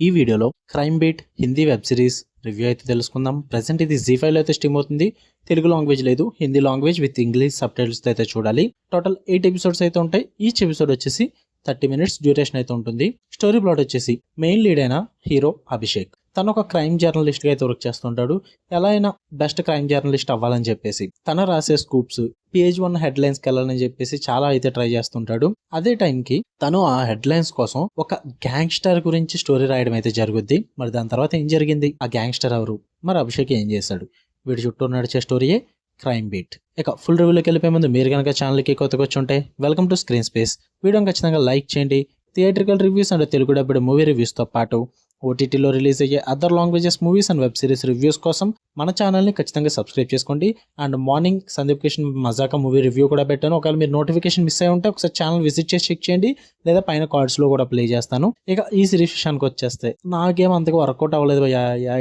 ఈ వీడియోలో crime beat Hindi web series review అయితే తెలుసుకుందాం. ప్రెసెంట్ ఇది జీ5లో అయితే స్ట్రీమ్ అవుతుంది. తెలుగు లాంగ్వేజ్ లేదు, Hindi language with English sub titles అయితే చూడాలి. టోటల్ 8 ఎపిసోడ్స్ అయితే ఉంటాయి. ఈచ్ ఎపిసోడ్ వచ్చేసి 30 minutes డ్యూరేషన్ అయితే ఉంటుంది. స్టోరీ ప్లాట్ వచ్చేసి మెయిన్ లీడ్ అయిన హీరో అభిషేక్ తను ఒక క్రైమ్ జర్నలిస్ట్ గా అయితే వర్క్ చేస్తుంటాడు. ఎలా అయినా బెస్ట్ క్రైమ్ జర్నలిస్ట్ అవ్వాలని చెప్పేసి తన రాసే స్కూప్స్ PH1 హెడ్లైన్స్ కి వెళ్ళాలని చెప్పేసి చాలా అయితే ట్రై చేస్తుంటాడు. అదే టైంకి తను ఆ హెడ్లైన్స్ కోసం ఒక గ్యాంగ్స్టర్ గురించి స్టోరీ రాయడం అయితే జరుగుద్ది. మరి దాని తర్వాత ఏం జరిగింది, ఆ గ్యాంగ్స్టర్ ఎవరు, మరి అభిషేక్ ఏం చేశాడు, వీడి చుట్టూ నడిచే స్టోరీయే క్రైమ్ బీట్. ఇక ఫుల్ రివ్యూలోకి వెళ్ళిపోయే ముందు మీరు కనుక ఛానల్కి కొత్తగా వచ్చి ఉంటే వెల్కమ్ టు స్క్రీన్ స్పేస్. వీడియోని ఖచ్చితంగా లైక్ చేయండి. Theatrical reviews and Telugu dubbed movie రివ్యూస్తో పాటు ఓటీటీలో రిలీజ్ అయ్యే other languages movies and web series reviews కోసం మన ఛానల్ని ఖచ్చితంగా సబ్స్క్రైబ్ చేసుకోండి. And morning Sundeep Kishan Mazaka movie review కూడా పెట్టాను. ఒకవేళ మీరు నోటిఫికేషన్ మిస్ అయి ఉంటే ఒకసారి ఛానల్ విజిట్ చేసి చెక్ చేయండి, లేదా పైన కార్డ్స్లో కూడా ప్లే చేస్తాను. ఇక ఈ సిరీస్ విషయానికి వచ్చేస్తే నాకేం అంతగా వర్కౌట్ అవ్వలేదు.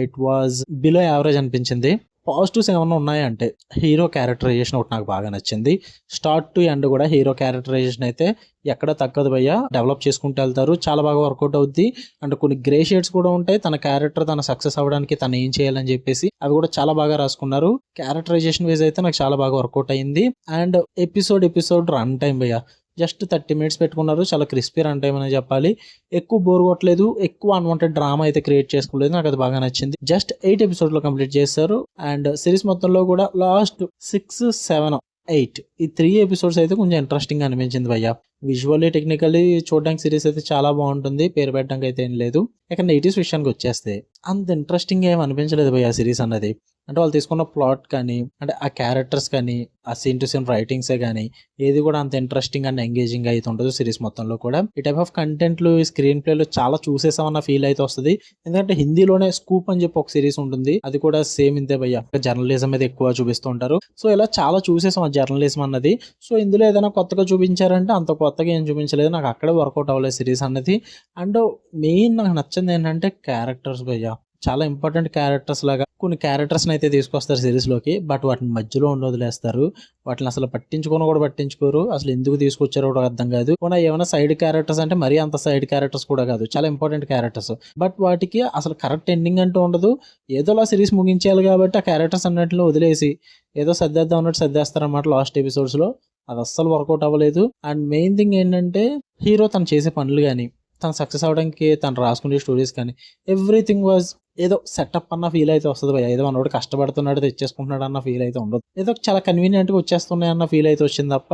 ఇట్ వాజ్ బిలో యావరేజ్ అనిపించింది. పాజిటివ్స్ ఏమన్నా ఉన్నాయంటే హీరో క్యారెక్టరైజేషన్ ఒకటి నాకు బాగా నచ్చింది. స్టార్ట్ టు ఎండ్ కూడా హీరో క్యారెక్టరైజేషన్ అయితే ఎక్కడ తగ్గదు భయ్యా, డెవలప్ చేసుకుంటూ వెళ్తారు, చాలా బాగా వర్కౌట్ అవుద్ది. అండ్ కొన్ని గ్రే షేడ్స్ కూడా ఉంటాయి. తన క్యారెక్టర్ తన సక్సెస్ అవ్వడానికి తను ఏం చేయాలని చెప్పేసి అవి కూడా చాలా బాగా రాసుకున్నారు. క్యారెక్టరైజేషన్ వైజ్ అయితే నాకు చాలా బాగా వర్కౌట్ అయింది. అండ్ ఎపిసోడ్ రన్ టైం భయ్యా జస్ట్ 30 minutes పెట్టుకున్నారు. చాలా క్రిస్పీ రన్ టైం అని చెప్పాలి. ఎక్కువ బోర్ కొట్టలేదు, ఎక్కువ అన్వాంటెడ్ డ్రామా అయితే క్రియేట్ చేసుకోలేదు. నాకు అది బాగా నచ్చింది. జస్ట్ 8 episodes లో కంప్లీట్ చేశారు. అండ్ సిరీస్ మొత్తంలో కూడా లాస్ట్ 6, 7, 8 ఈ 3 episodes అయితే కొంచెం ఇంట్రెస్టింగ్ అనిపించింది భయ్య. విజువల్లీ టెక్నికల్లీ చూడడానికి సిరీస్ అయితే చాలా బాగుంటుంది, పేరు పెట్టడానికి అయితే ఏం లేదు. ఇక నెగిటివ్స్ విషయానికి వచ్చేస్తే అంత ఇంట్రెస్టింగ్ ఏం అనిపించలేదు భయ్య సిరీస్ అన్నది. అంటే వాళ్ళు తీసుకున్న ప్లాట్ కానీ, అంటే ఆ క్యారెక్టర్స్ కానీ, ఆ సీన్ టు సీన్ రైటింగ్సే కానీ ఏది కూడా అంత ఇంట్రెస్టింగ్ అండ్ ఎంగేజింగ్ అయితే ఉండదు సిరీస్ మొత్తంలో కూడా. ఈ టైప్ ఆఫ్ కంటెంట్లు స్క్రీన్ ప్లేలో చాలా చూసేసామన్న ఫీల్ అయితే వస్తుంది. ఎందుకంటే హిందీలోనే స్కూప్ అని చెప్పి ఒక సిరీస్ ఉంటుంది, అది కూడా సేమ్ ఇంతే భయ్య, జర్నలిజం మీద ఎక్కువ చూపిస్తూ ఉంటారు. సో ఇలా చాలా చూసేసాం ఆ జర్నలిజం అన్నది. సో ఇందులో ఏదైనా కొత్తగా చూపించారంటే అంత కొత్తగా ఏం చూపించలేదు. నాకు అక్కడే వర్కౌట్ అవ్వలేదు సిరీస్ అన్నది. అండ్ మెయిన్ నాకు నచ్చింది ఏంటంటే క్యారెక్టర్స్ భయ్య, చాలా ఇంపార్టెంట్ క్యారెక్టర్స్ లాగా కొన్ని క్యారెక్టర్స్ని అయితే తీసుకొస్తారు సిరీస్లోకి, బట్ వాటిని మధ్యలో వదిలేస్తారు. వాటిని అసలు పట్టించుకోరు. అసలు ఎందుకు తీసుకొచ్చారో కూడా అర్థం కాదు. ఏమైనా సైడ్ క్యారెక్టర్స్ అంటే మరీ అంత సైడ్ క్యారెక్టర్స్ కూడా కాదు, చాలా ఇంపార్టెంట్ క్యారెక్టర్స్. బట్ వాటికి అసలు కరెక్ట్ ఎండింగ్ అంటూ ఉండదు. ఏదోలా సిరీస్ ముగించేయాలి కాబట్టి ఆ క్యారెక్టర్స్ అన్నింటిలో వదిలేసి ఏదో సర్దేద్దాం అన్నట్టు సర్దేస్తారన్నమాట లాస్ట్ ఎపిసోడ్స్లో. అది అస్సలు వర్కౌట్ అవ్వలేదు. అండ్ మెయిన్ థింగ్ ఏంటంటే హీరో తను చేసే పనులు కానీ, తను సక్సెస్ అవడానికి తను రాసుకునే స్టోరీస్ కానీ, ఎవ్రీథింగ్ వాజ్ ఏదో సెటప్ అన్న ఫీల్ అయితే వస్తుంది భయ్య. ఏదో మనోడు కష్టపడుతున్నాడు తెచ్చేసుకుంటున్నాడు అన్న ఫీల్ అయితే ఉండదు. ఏదో చాలా కన్వీనియంట్గా వచ్చేస్తున్నాయి అన్న ఫీల్ అయితే వచ్చింది తప్ప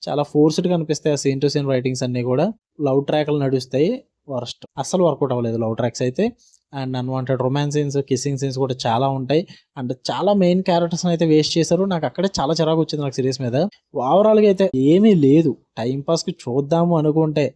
చాలా ఫోర్స్డ్గా అనిపిస్తాయి ఆ సీన్ టు సీన్ రైటింగ్స్ అన్నీ కూడా. లవ్ ట్రాక్లు నడుస్తాయి, వర్స్ట్, అస్సలు వర్కౌట్ అవ్వలేదు లవ్ ట్రాక్స్ అయితే. And unwanted romance scenes, kissing scenes కూడా చాలా ఉంటాయి. అండ్ చాలా మెయిన్ క్యారెక్టర్స్ అయితే వేస్ట్ చేశారు. నాకు అక్కడే చాలా చిరాకు వచ్చింది నాకు సిరీస్ మీద. ఓవరాల్గా అయితే ఏమీ లేదు, టైంపాస్కి చూద్దాము అనుకుంటే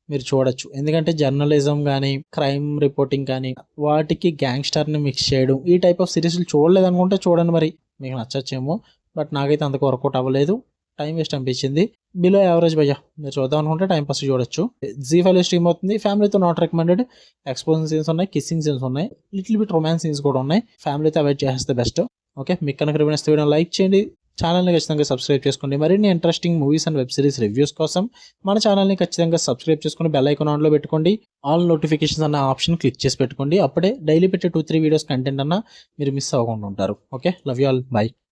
మీరు చూడొచ్చు. ఎందుకంటే జర్నలిజం కానీ, క్రైమ్ రిపోర్టింగ్ కానీ, వాటికి గ్యాంగ్స్టర్ని మిక్స్ చేయడం, ఈ టైప్ ఆఫ్ సిరీస్లు చూడలేదు అనుకుంటే చూడండి, మరి మీకు నచ్చచ్చేమో. బట్ నాకైతే అంతకు వర్కౌట్ అవ్వలేదు, టైం వేస్ట్ అనిపించింది. బిలో యావరేజ్ భయ్య, మీరు చూద్దాం అనుకుంటే టైం పాస్ చూడొచ్చు. జీ5లో స్ట్రీమ్ అవుతుంది. ఫ్యామిలీతో నాట్ రికమెండెడ్. ఎక్స్పోజింగ్ సీన్స్ ఉన్నాయి, కిస్సింగ్ సీన్స్ ఉన్నాయి, లిటిల్ బిట్ రొమాన్స్ సీన్స్ కూడా ఉన్నాయి. ఫ్యామిలీతో అవాయిడ్ చేస్తే బెస్ట్. ఓకే, మీకు కనుక రివ్యూ నచ్చితే వీడియో లైక్ చేయండి, ఛానల్ని ఖచ్చితంగా సబ్స్క్రైబ్ చేసుకోండి. మరిన్ని interesting movies and web series reviews కోసం మన ఛానల్ని ఖచ్చితంగా సబ్స్క్రైబ్ చేసుకుని బెల్ ఐకాన్ ఆన్లో పెట్టుకోండి. ఆల్ నోటిఫికేషన్స్ అన్న ఆప్షన్ క్లిక్ చేసి పెట్టుకోండి. అప్పుడే డైలీ పెట్టే 2-3 వీడియోస్ కంటెంట్ అన్న మీరు మిస్ అవ్వకుండా ఉంటారు. Okay, love you all, by.